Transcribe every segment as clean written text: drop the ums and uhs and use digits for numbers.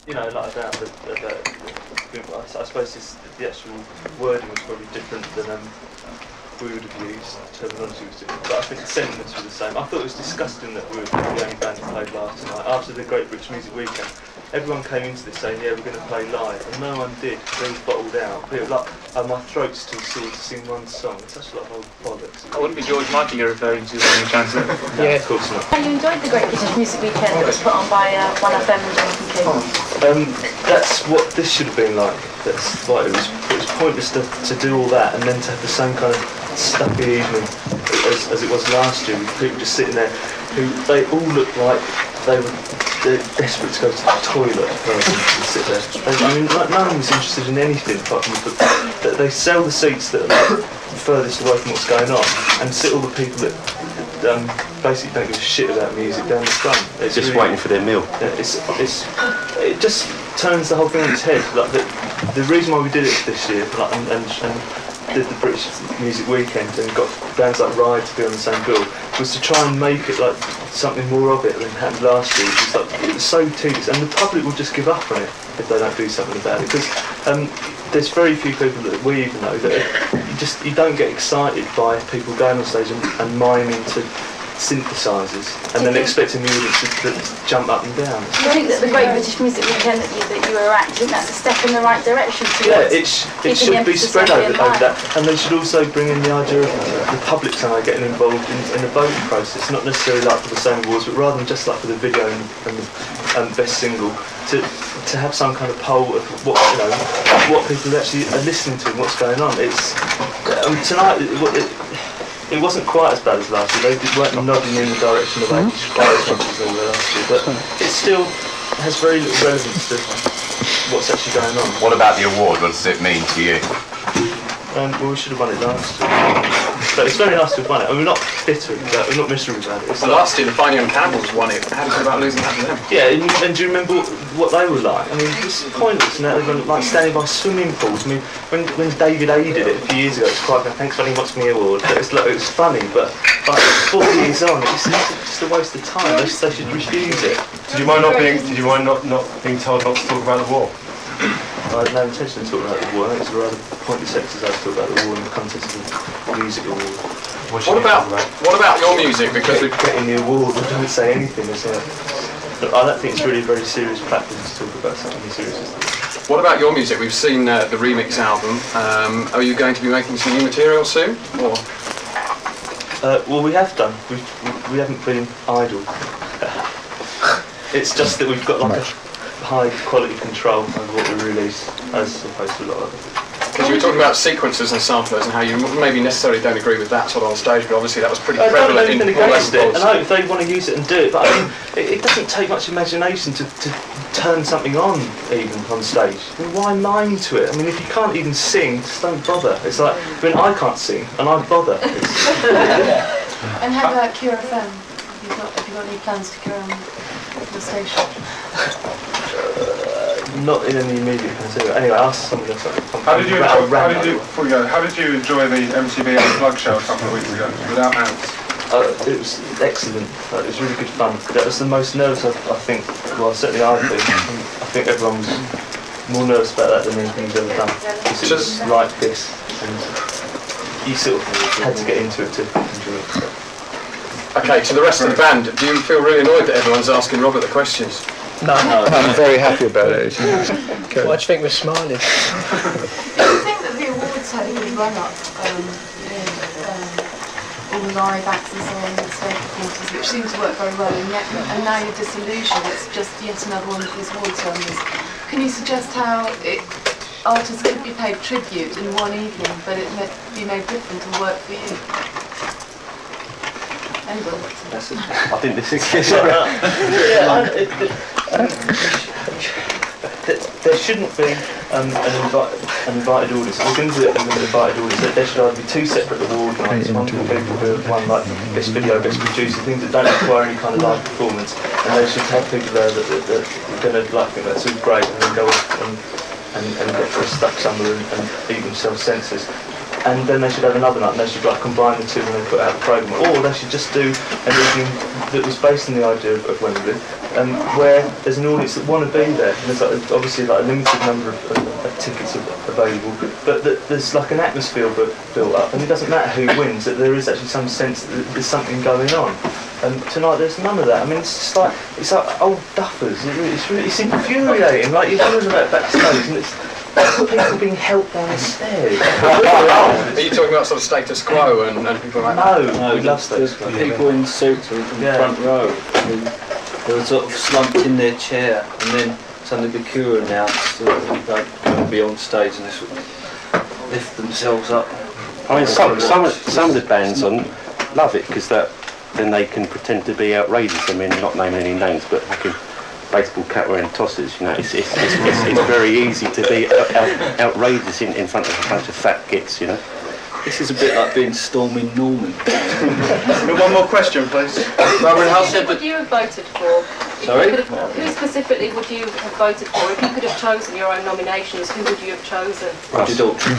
You know, like about I suppose the actual wording was probably different than we would have used. Terminology was different, but I think the sentiments were the same. I thought it was disgusting that we were the only band that played live tonight. After the Great British Music Weekend, everyone came into this saying, yeah, we're going to play live, and no one did. They all bottled out. People like, my throat's too sore to sing one song. It's such a lot of old bollocks. That wouldn't be George Michael you're referring to when you translate. Yeah, of course not. You enjoyed the Great British Music Weekend that was put on by 1FM and Jonathan King? That's what this should have been like. That's why it was pointless to do all that and then to have the same kind of stuffy evening as it was last year, with people just sitting there who they all looked like they're desperate to go to the toilet rather than sit there. I mean, like, no one was interested in anything apart from they sell the seats that are furthest away from what's going on and sit all the people that basically don't give a shit about music down the front. It's just really, waiting for their meal. Yeah, it just turns the whole thing on its head. Like the reason why we did it this year, like, and did the British Music Weekend and got bands like Ride to be on the same bill, was to try and make it like something more of it than happened last year. It's like, it was so tedious, and the public will just give up on it if they don't do something about it. Because there's very few people that we even know that you don't get excited by people going on stage and miming to synthesizers and then expecting the audience to jump up and down. Do you think that the Great British Music Weekend that you were at, do you think that's a step in the right direction? Yeah, it should be spread over that, and they should also bring in the idea of the public somehow getting involved in the voting process, not necessarily like for the same awards, but rather than just like for the video and the best single, to have some kind of poll of what people actually are listening to and what's going on. Tonight. It wasn't quite as bad as last year. They weren't nodding in the direction of Irish quite as much as they were last year, but it still has very little relevance to what's actually going on. What about the award? What does it mean to you? Well, we should have won it last year. But it's very nice to have won it. I mean, we're not bitter about it, we're not miserable about it. Well, last year the Fine Young Cannibals won it. How do you feel about losing that to them? Yeah, and do you remember what they were like? I mean, it's pointless now. They were like standing by swimming pools. I mean, when David A did it a few years ago, it's quite thanks for winning What's Me Award. But it was funny, but like 4 years on, it's just a waste of time. They should refuse it. Did you mind not being being told not to talk about the war? I had no intention of talking about the war. I think it's a rather pointless exercise to talk about the war in the context of the music award. What about your music? Because we're getting the award, we don't say anything. I don't think it's really a very serious platform to talk about something as serious as this. What about your music? We've seen the remix album. Are you going to be making some new material soon? Or? Well, we have done. We haven't been idle. It's just that we've got like a high quality control over what we release as opposed to a lot of it. Because you were talking about sequencers and samplers and how you maybe necessarily don't agree with that sort of on stage, but obviously that was pretty prevalent in all against it. and I know if they want to use it and do it, but I mean, it doesn't take much imagination to turn something on even on stage. I mean, why mime to it? I mean, if you can't even sing, just don't bother. It's like, I can't sing and I bother. And how about QFM? Have you got any plans to go on the station? Not in any immediate consider. Anyway, ask somebody else. How did you enjoy the MTV Unplugged show a couple of weeks ago without ants? It was excellent. It was really good fun. That was the most nervous I think. Well, certainly I've been. I think everyone was more nervous about that than anything he's ever done. Because it was like this, and you sort of had to get into it to enjoy it. So. Okay, to the rest of the band, do you feel really annoyed that everyone's asking Robert the questions? No, I'm very happy about it. What do you think we're smiling? Do you think that the awards had a good run-up all the live acts and so on, and stage performances, which seemed to work very well, and now you're disillusioned, it's just yet another one of these award ceremonies. Can you suggest how artists could be paid tribute in one evening, but it may be made different and work for you? Anybody? I think this is there shouldn't be an invited audience. If we're going to do it with an invited audience, there should either be two separate award nights, one for people who have won like best video, best producer, things that don't require any kind of live performance, and they should have people there that are going to like think that's all great and then go off and get stuck somewhere and eat themselves senseless. And then they should have another night, and they should like combine the two when they put out the programme. Or they should just do an evening that was based on the idea of Wembley, where there's an audience that want to be there. And there's obviously a limited number of tickets available, but there's an atmosphere built up, and it doesn't matter who wins, that there is actually some sense that there's something going on. And tonight there's none of that. I mean, it's like old duffers. It's infuriating. Like you're talking about backstage, and it's people being helped down the stairs. Are you talking about sort of status quo and people like that? No, we love status quo. People in suits in the front row who were sort of slumped in their chair, and then suddenly the cure announced that they're going to be on stage and they sort of lift themselves up. I mean, some of the bands love it because then they can pretend to be outrageous. I mean, not naming any names, but fucking baseball cap wearing tossers. You know, it's very easy to be outrageous in front of a bunch of fat gits. You know. This is a bit like being Stormy Norman. One more question, please. Who would you have voted for? Sorry? Who specifically would you have voted for? If you could have chosen your own nominations, who would you have chosen? Roger Daltrey.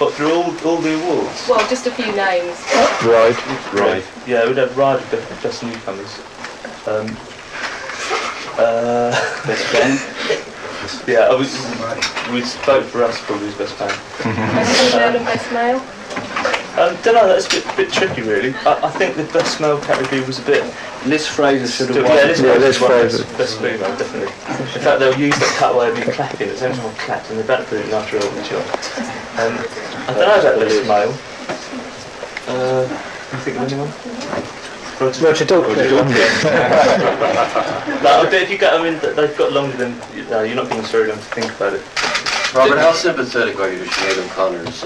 But through all the awards? Well, just a few names. Ride. Yeah, we'd have Ride with Best Newcomers. Best band. Yeah, we'd vote for us probably as Best Band. Best female and best male? Don't know, that's a bit tricky really. I think the Best Male category was a bit... Liz Fraser should have won. Yeah, Liz Fraser. Best Female, definitely. In fact, they'll use that cutaway of me clapping. It's everyone clapped and they're about to put it in after Elton John. I don't know about Best Male. Can you think of anyone? Roger Daltrey. Like, if you get, I mean, they've got longer than... No, you're not giving us very long to think about it. Robert, how sympathetic are you to Sinead O'Connor's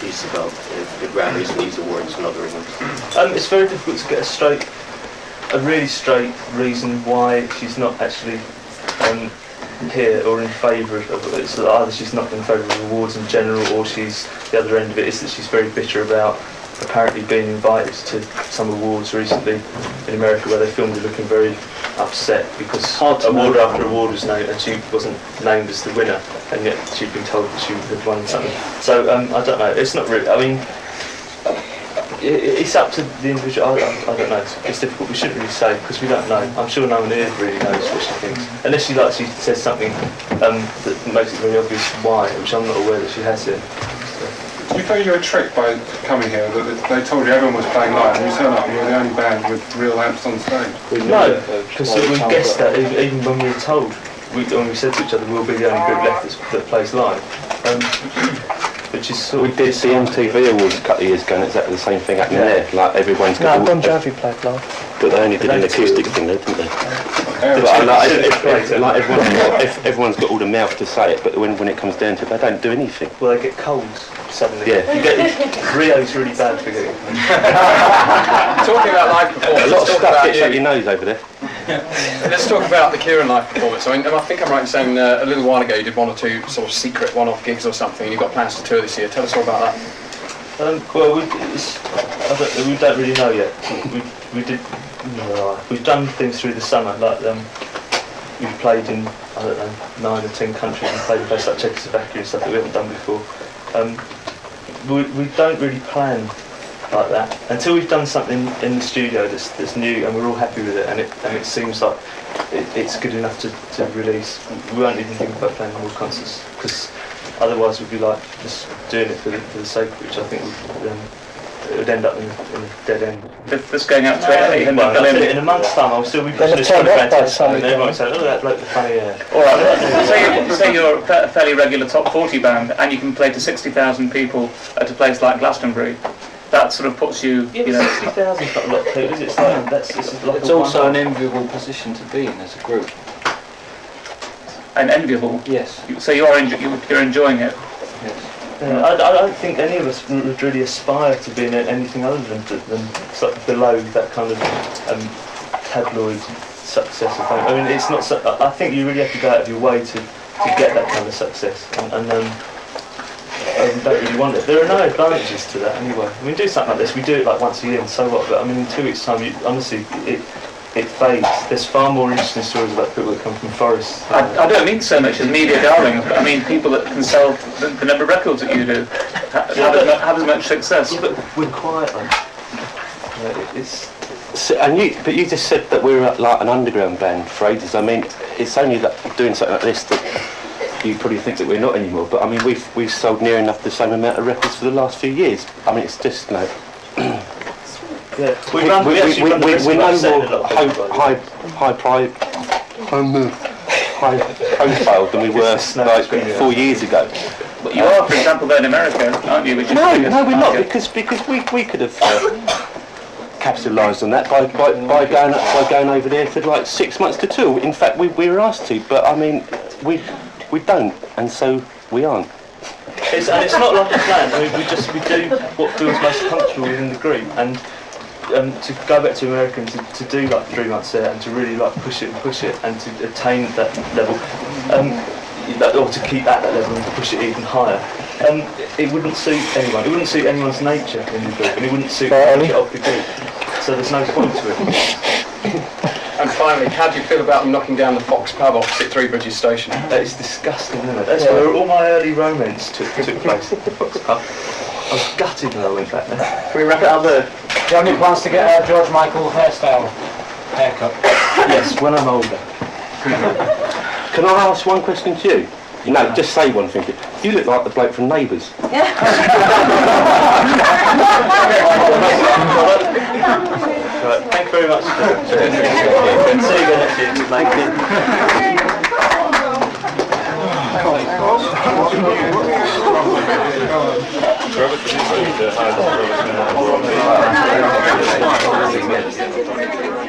piece about the Grammys and these awards and other awards? It's very difficult to get a really straight reason why she's not actually here or in favour of it. So either she's not in favour of awards in general, or she's the other end of it is that she's very bitter about apparently being invited to some awards recently in America where they filmed her looking very upset because award after award was named and she wasn't named as the winner, and yet she'd been told that she had won something. So I don't know, it's not really, I mean, it's up to the individual. I don't know, it's difficult, we shouldn't really say because we don't know. I'm sure no one here really knows what she thinks, unless she says something that makes it very obvious why, which I'm not aware that she has yet. Did you play you a trick by coming here that they told you everyone was playing live and you turn up and you're the only band with real amps on stage? No, because we guessed that even when we were told, when we said to each other we'll be the only group left that plays live. Which is sort We did the MTV Awards a couple of years ago, and exactly the same thing happened there. Like everyone's got No, Bon Jovi played live. but they only did an acoustic thing there, didn't they? Everyone's got all the mouth to say it, but when it comes down to it, they don't do anything. well, they get colds suddenly. Yeah. You get Rio's really bad for getting. Talking about live performance, A lot of let's talk stuff about gets you. up your nose over there. Let's talk about the Kieran live performance. I mean, I think I'm right in saying a little while ago you did one or two sort of secret one-off gigs or something, and you've got plans to tour this year. Tell us all about that. Well, we don't really know yet. We've done things through the summer, like we've played in, I don't know, 9 or 10 countries and played in places like Czechoslovakia and stuff that we haven't done before. We don't really plan like that until we've done something in the studio that's new and we're all happy with it, and it seems like it's good enough to release. We won't even think about playing more concerts because otherwise we'd be like just doing it for the sake of which I think it would end up in a dead end. This going out to In a month's time I'll still be pushing this kind of fantastic and everyone will say, oh, that bloke the funny air. Alright, say you're a fairly regular top 40 band and you can play to 60,000 people at a place like Glastonbury. That sort of puts you, Yeah, you know... 60,000 is not a lot of people, is it? It's also an enviable position to be in as a group. And enviable. Yes. So you're enjoying it. Yes. I don't think any of us would really aspire to be in anything other than sort of below that kind of tabloid success. I mean, it's not. I think you really have to go out of your way to get that kind of success, and we don't really want it. There are no advantages to that anyway. I mean, do something like this. We do it like once a year, and so what? But I mean, in 2 weeks' time, honestly, it fades. There's far more interesting stories about people that come from forests. I don't mean so much as media darlings, but I mean people that can sell the number of records that you do have as much success. Yeah, but we're quiet. Like, it's So, but you just said that we're like an underground band for ages. I mean, it's only that doing something like this that you probably think that we're not anymore. But I mean, we've sold near enough the same amount of records for the last few years. I mean, it's just like Yeah, we're no more high profile than we were like 4 years ago. But you are, for example, there in America, aren't you? Which is No, the biggest we're not, market. because we could have capitalised on that by going over there for like 6 months to tour. In fact, we were asked to, but I mean, we don't, and so we aren't. And it's not like a plan. I mean, we do what feels most comfortable within the group, and to go back to America and to do like 3 months there and to really like push it, and to attain that level, or to keep at that level and push it even higher. It wouldn't suit anyone. It wouldn't suit anyone's nature in the group, and it wouldn't suit the nature of the group. So there's no point to it. And finally, how do you feel about them knocking down the Fox pub opposite Three Bridges Station? It's disgusting, isn't it? That's where all my early romance took place. At the Fox pub. I was gutted when I went back there. Can we wrap it up there? Do you have any plans to get a George Michael haircut? Yes, when I'm older. Can I ask one question to you? No, just say one thing. You look like the bloke from Neighbours. Right, thank you very much. See you again next year. Thank you.